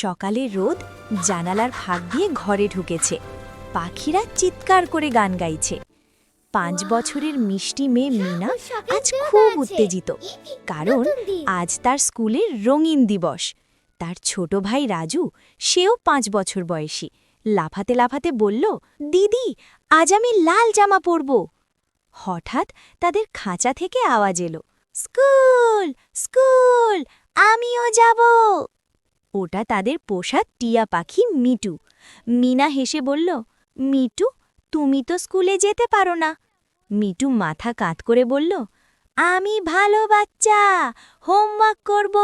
সকালে রোদ জানালার ফাঁক দিয়ে ঘরে ঢুকেছে। পাখিরা চিৎকার করে গান গাইছে। 5 বছরের মিষ্টি মেয়ে মিনা আজ খুব উত্তেজিত, কারণ আজ তার স্কুলের রঙিন দিবস। তার ছোট ভাই রাজু, সেও 5 বছর বয়সী, লাফাতে লাফাতে বলল, দিদি, আজ আমি লাল জামা পরব। হঠাৎ তাদের খাঁচা থেকে আওয়াজ এলো, স্কুল স্কুল, আমিও যাব। ওটা তাদের পোষা টিয়া পাখি মিটু। মিনা হেসে বলল, মিটু, তুমি তো স্কুলে যেতে পারো না। মিটু মাথা কাত করে বলল, আমি ভালো বাচ্চা, হোমওয়ার্ক করব।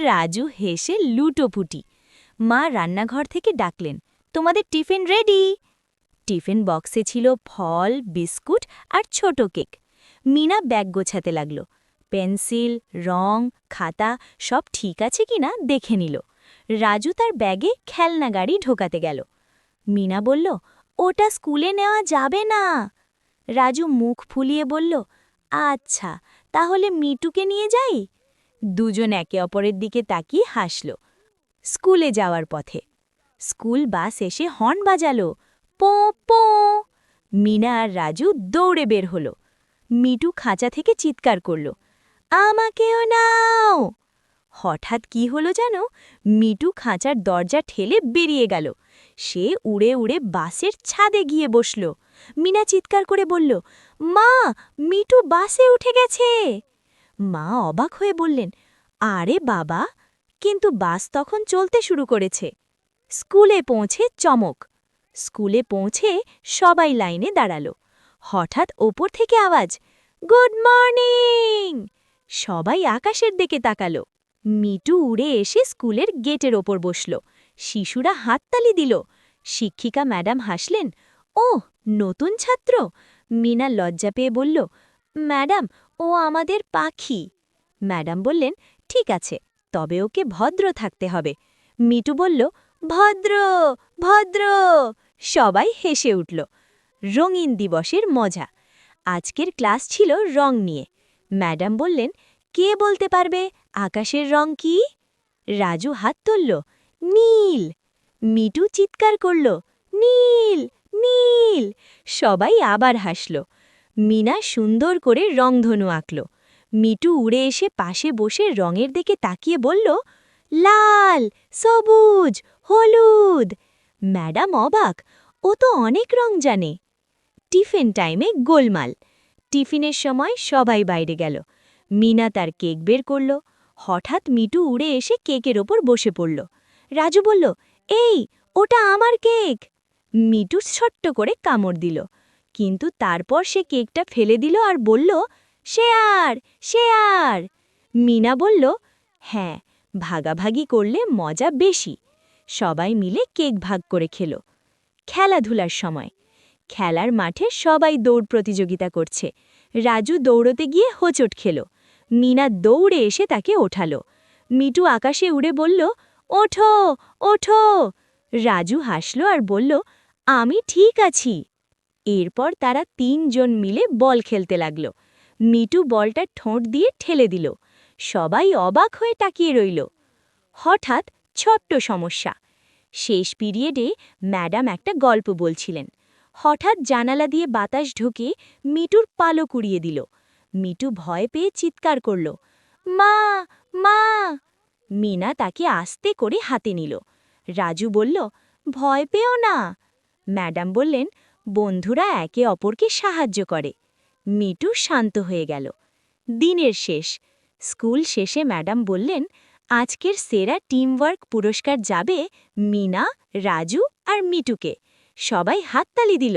রাজু হেসে লুটোপুটি। মা রান্নাঘর থেকে ডাকলেন, তোমাদের টিফিন রেডি। টিফিন বক্সে ছিল ফল, বিস্কুট আর ছোট কেক। মিনা ব্যাগ গোছাতে লাগল। পেন্সিল, রং, খাতা সব ঠিক আছে কিনা দেখে নিল। রাজু তার ব্যাগে খেলনা গাড়ি ঢোকাতে গেল। মিনা বলল, ওটা স্কুলে নেওয়া যাবে না। রাজু মুখ ফুলিয়ে বলল, আচ্ছা, তাহলে মিটুকে নিয়ে যাই। দুজন একে অপরের দিকে তাকিয়ে হাসল। স্কুলে যাওয়ার পথে স্কুল বাস এসে হর্ন বাজালো, পো পো। মিনা আর রাজু দৌড়ে বের হলো। মিটু খাঁচা থেকে চিৎকার করল, আমাকেও নাও। হঠাৎ কি হলো জানো, মিটু খাঁচার দরজা ঠেলে বেরিয়ে গেল। সে উড়ে উড়ে বাসের ছাদে গিয়ে বসল। মিনা চিৎকার করে বলল, মা, মিটু বাসে উঠে গেছে। মা অবাক হয়ে বললেন, আরে বাবা, কিন্তু বাস তখন চলতে শুরু করেছে। স্কুলে পৌঁছে চমক। স্কুলে পৌঁছে সবাই লাইনে দাঁড়ালো। হঠাৎ ওপর থেকে আওয়াজ, গুড মর্নিং। সবাই আকাশের দিকে তাকালো। মিটু উড়ে এসে স্কুলের গেটের ওপর বসল। শিশুরা হাততালি দিল। শিক্ষিকা ম্যাডাম হাসলেন, ওহ, নতুন ছাত্র। মিনা লজ্জা পেয়ে বলল, ম্যাডাম, ও আমাদের পাখি। ম্যাডাম বললেন, ঠিক আছে, তবে ওকে ভদ্র থাকতে হবে। মিটু বলল, ভদ্র ভদ্র। সবাই হেসে উঠল। রঙিন দিবসের মজা। আজকের ক্লাস ছিল রং নিয়ে। ম্যাডাম বললেন, কে বলতে পারবে আকাশের রং কি? রাজু হাত তুলল, নীল। মিটু চিৎকার করল, নীল নীল। সবাই আবার হাসল। মিনা সুন্দর করে রংধনু আঁকল। মিটু উড়ে এসে পাশে বসে রঙের দিকে তাকিয়ে বলল, লাল, সবুজ, হলুদ। ম্যাডাম অবাক, ও তো অনেক রং জানে। টিফিন টাইমে গোলমাল। টিফিনের সময় সবাই বাইরে গেল। মিনা তার কেক বের করল। হঠাৎ মিটু উড়ে এসে কেকের ওপর বসে পড়ল। রাজু বলল, এই, ওটা আমার কেক। মিটু ছোট্ট করে কামড় দিল, কিন্তু তারপর সে কেকটা ফেলে দিল আর বলল, শেয়ার শেয়ার। মিনা বলল, হ্যাঁ, ভাগাভাগি করলে মজা বেশি। সবাই মিলে কেক ভাগ করে খেল। খেলাধুলার সময় খেলার মাঠে সবাই দৌড় প্রতিযোগিতা করছে। রাজু দৌড়তে গিয়ে হোঁচট খেল। মিনা দৌড়ে এসে তাকে ওঠালো। মিটু আকাশে উড়ে বলল, ওঠো ওঠো। রাজু হাসল আর বলল, আমি ঠিক আছি। এরপর তারা 3 জন মিলে বল খেলতে লাগল। মিটু বলটা ঠোঁট দিয়ে ঠেলে দিল। সবাই অবাক হয়ে তাকিয়ে রইল। হঠাৎ ছোট্ট সমস্যা। শেষ পিরিয়ডে ম্যাডাম একটা গল্প বলছিলেন। হঠাৎ জানালা দিয়ে বাতাস ঢুকে মিটুর পালক উড়িয়ে দিল। মিটু ভয় পেয়ে চিৎকার করল, মা মা। মিনা তাকে আস্তে করে হাতে নিল। রাজু বলল, ভয় পেও না। ম্যাডাম বললেন, বন্ধুরা একে অপরকে সাহায্য করে। মিটু শান্ত হয়ে গেল। দিনের শেষ। স্কুল শেষে ম্যাডাম বললেন, আজকের সেরা টিমওয়ার্ক পুরস্কার যাবে মিনা, রাজু আর মিটুকে। সবাই হাততালি দিল।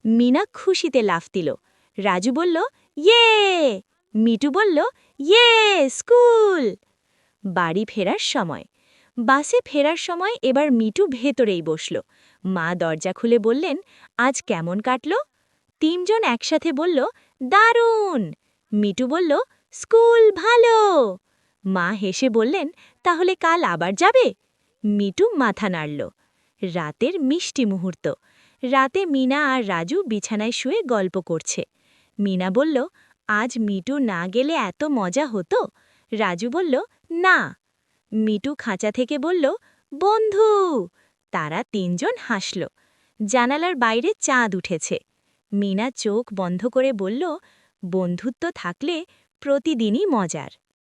মিনা খুশিতে লাফ দিল। রাজু বলল, ইয়ে। মিটু বলল, ইয়ে, স্কুল। বাড়ি ফেরার সময় বাসে ফেরার সময় এবার মিটু ভেতরেই বসল। মা দরজা খুলে বললেন, আজ কেমন কাটল? 3 জন একসাথে বলল, দারুণ। মিটু বলল, স্কুল ভালো। মা হেসে বললেন, তাহলে কাল আবার যাবে? মিটু মাথা নাড়ল। রাতের মিষ্টি মুহূর্ত। রাতে মিনা আর রাজু বিছানায় শুয়ে গল্প করছে। মিনা বলল, আজ মিটু না গেলে এত মজা হতো। রাজু বলল, না। মিটু খাঁচা থেকে বলল, বন্ধু। তারা তিনজন হাসল। জানালার বাইরে চাঁদ উঠেছে। মিনা চোখ বন্ধ করে বলল, বন্ধুত্ব থাকলে প্রতিদিনই মজার।